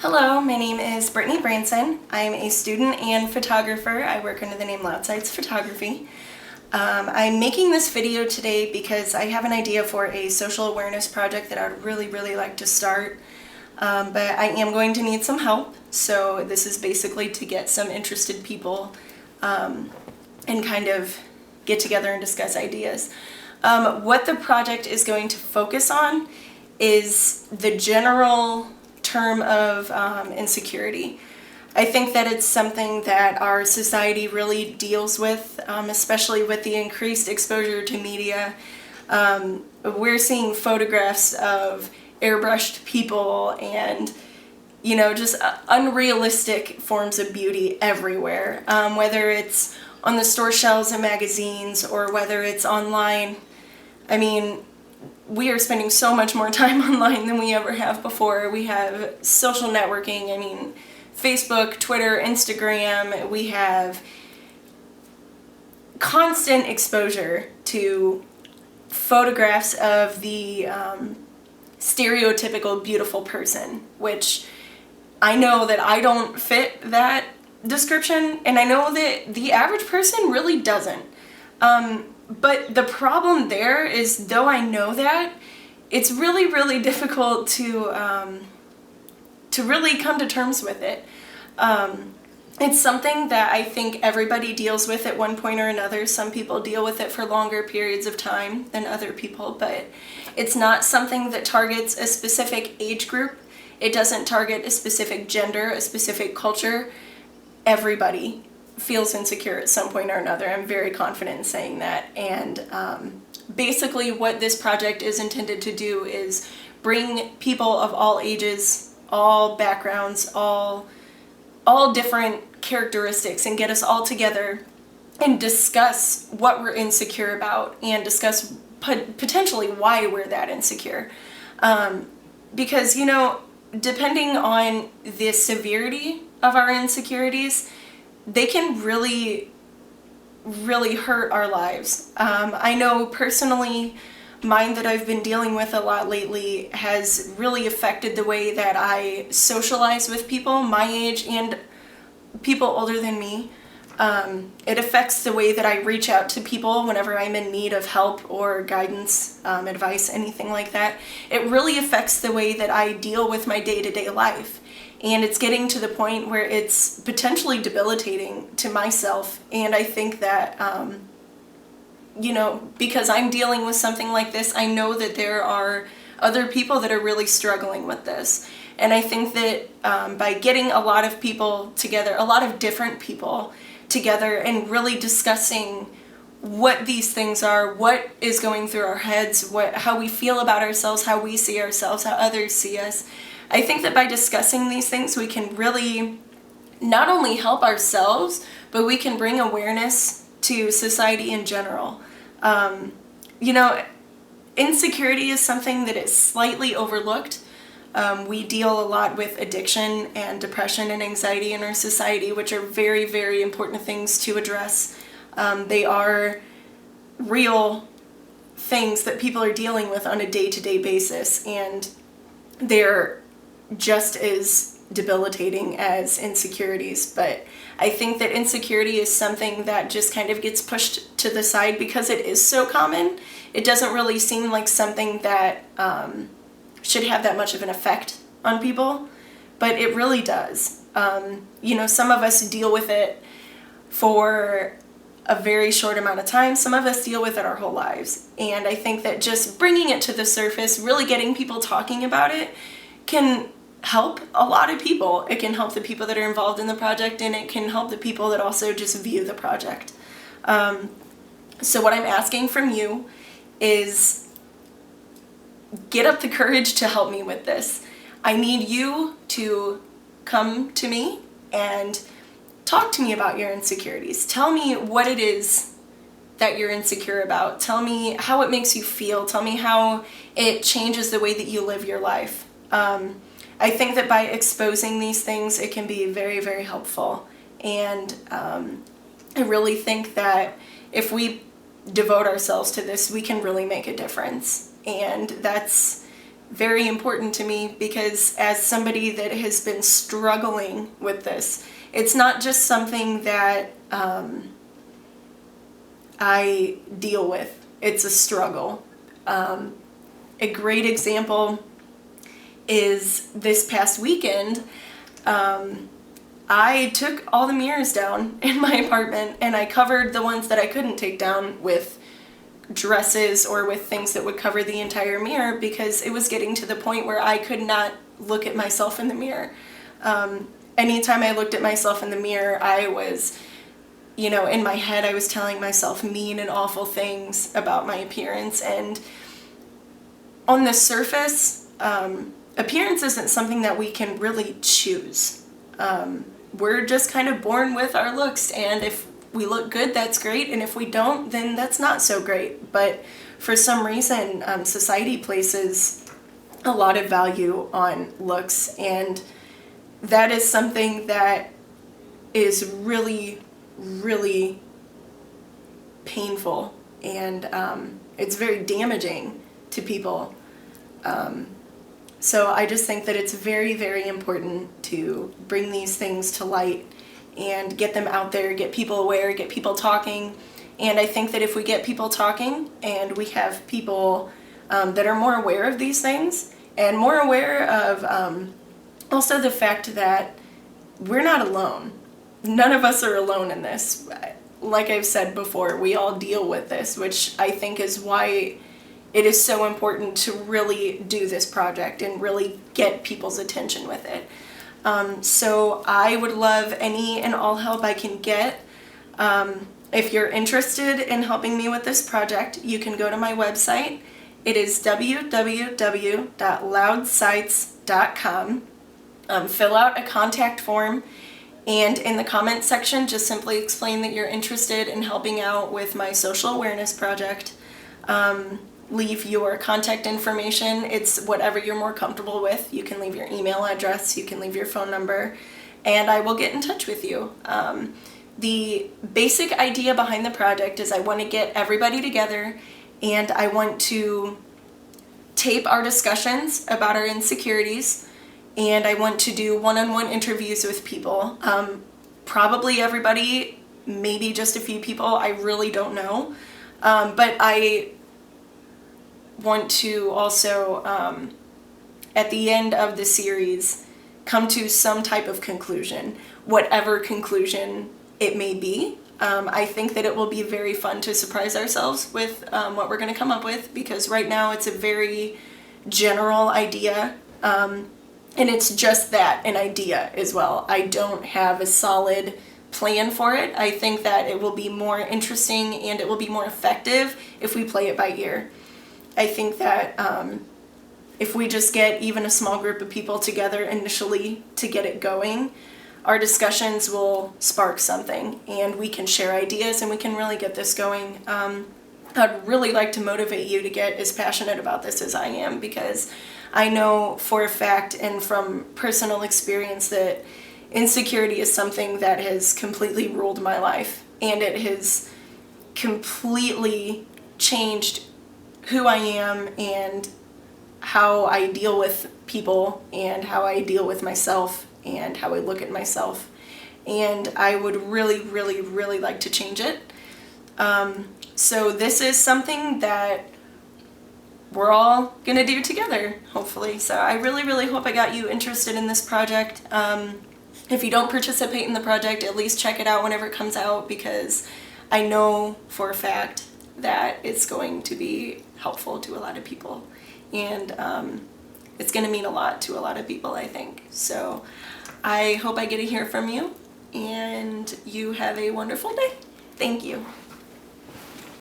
Hello, my name is Brittany Branson. I'm a student and photographer. I work under the name Loud Sights Photography. I'm making this video today because I have an idea for a social awareness project that I would really like to start. But I am going to need some help, so this is basically to get some interested people and kind of get together and discuss ideas. What the project is going to focus on is the general term of insecurity. I think that it's something that our society really deals with, especially with the increased exposure to media. We're seeing photographs of airbrushed people and, just unrealistic forms of beauty everywhere, whether it's on the store shelves of magazines or whether it's online. I mean, we are spending so much more time online than we ever have before. We have social networking, Facebook, Twitter, Instagram. We have constant exposure to photographs of the stereotypical beautiful person, which I know that I don't fit that description, and I know that the average person really doesn't. But the problem there is, though I know that, it's really difficult to really come to terms with it. It's something that I think everybody deals with at one point or another. Some people deal with it for longer periods of time than other people, but it's not something that targets a specific age group. It doesn't target a specific gender, a specific culture. Everybody feels insecure at some point or another. I'm very confident in saying that. And basically what this project is intended to do is bring people of all ages, all backgrounds, all different characteristics, and get us all together and discuss what we're insecure about and discuss potentially why we're that insecure. Because, depending on the severity of our insecurities, they can really hurt our lives. I know personally, mine that I've been dealing with a lot lately has really affected the way that I socialize with people my age and people older than me. It affects the way that I reach out to people whenever I'm in need of help or guidance, advice, anything like that. It really affects the way that I deal with my day-to-day life. And it's getting to the point where it's potentially debilitating to myself. And I think that, because I'm dealing with something like this, I know that there are other people that are really struggling with this. And I think that by getting a lot of people together, a lot of different people together, and really discussing what these things are, what is going through our heads, how we feel about ourselves, how we see ourselves, how others see us, I think that by discussing these things, we can really not only help ourselves, but we can bring awareness to society in general. Insecurity is something that is slightly overlooked. We deal a lot with addiction and depression and anxiety in our society, which are very important things to address. They are real things that people are dealing with on a day-to-day basis, and they're just as debilitating as insecurities. But I think that insecurity is something that just kind of gets pushed to the side because it is so common. It doesn't really seem like something that should have that much of an effect on people, but it really does. Some of us deal with it for a very short amount of time. Some of us deal with it our whole lives. And I think that just bringing it to the surface, really getting people talking about it, can help a lot of people. It can help the people that are involved in the project, and it can help the people that also just view the project. So what I'm asking from you is get up the courage to help me with this. I need you to come to me and talk to me about your insecurities. Tell me what it is that you're insecure about. Tell me how it makes you feel. Tell me how it changes the way that you live your life. I think that by exposing these things, it can be very helpful. And I really think that if we devote ourselves to this, we can really make a difference. And that's very important to me because as somebody that has been struggling with this, it's not just something that I deal with. It's a struggle. A great example is this past weekend. I took all the mirrors down in my apartment and I covered the ones that I couldn't take down with dresses or with things that would cover the entire mirror because it was getting to the point where I could not look at myself in the mirror. Anytime I looked at myself in the mirror, I was, in my head I was telling myself mean and awful things about my appearance. And on the surface, appearance isn't something that we can really choose. We're just kind of born with our looks, and if we look good, that's great, and if we don't, then that's not so great. But for some reason, society places a lot of value on looks, and that is something that is really, really painful, and it's very damaging to people. So I just think that it's very, very important to bring these things to light and get them out there, get people aware, get people talking. And I think that if we get people talking and we have people that are more aware of these things and more aware of also the fact that we're not alone. None of us are alone in this. Like I've said before, we all deal with this, which I think is why it is so important to really do this project and really get people's attention with it. So I would love any and all help I can get. If you're interested in helping me with this project, you can go to my website. It is www.loudsights.com. Fill out a contact form, and in the comments section, just simply explain that you're interested in helping out with my social awareness project. Leave your contact information. It's whatever you're more comfortable with. You can leave your email address, you can leave your phone number, and I will get in touch with you. The basic idea behind the project is I want to get everybody together and I want to tape our discussions about our insecurities, and I want to do one-on-one interviews with people. Probably everybody, maybe just a few people, I really don't know. But I want to also, at the end of the series, come to some type of conclusion, whatever conclusion it may be. I think that it will be very fun to surprise ourselves with what we're going to come up with, because right now it's a very general idea, and it's just that, an idea as well. I don't have a solid plan for it. I think that it will be more interesting and it will be more effective if we play it by ear. I think that if we just get even a small group of people together initially to get it going, our discussions will spark something and we can share ideas and we can really get this going. I'd really like to motivate you to get as passionate about this as I am, because I know for a fact and from personal experience that insecurity is something that has completely ruled my life, and it has completely changed who I am and how I deal with people and how I deal with myself and how I look at myself. And I would really, really, really like to change it. So this is something that we're all gonna do together, hopefully. So I really, really hope I got you interested in this project. If you don't participate in the project, at least check it out whenever it comes out, because I know for a fact that it's going to be helpful to a lot of people. And it's going to mean a lot to a lot of people, I think. So I hope I get to hear from you, and you have a wonderful day. Thank you.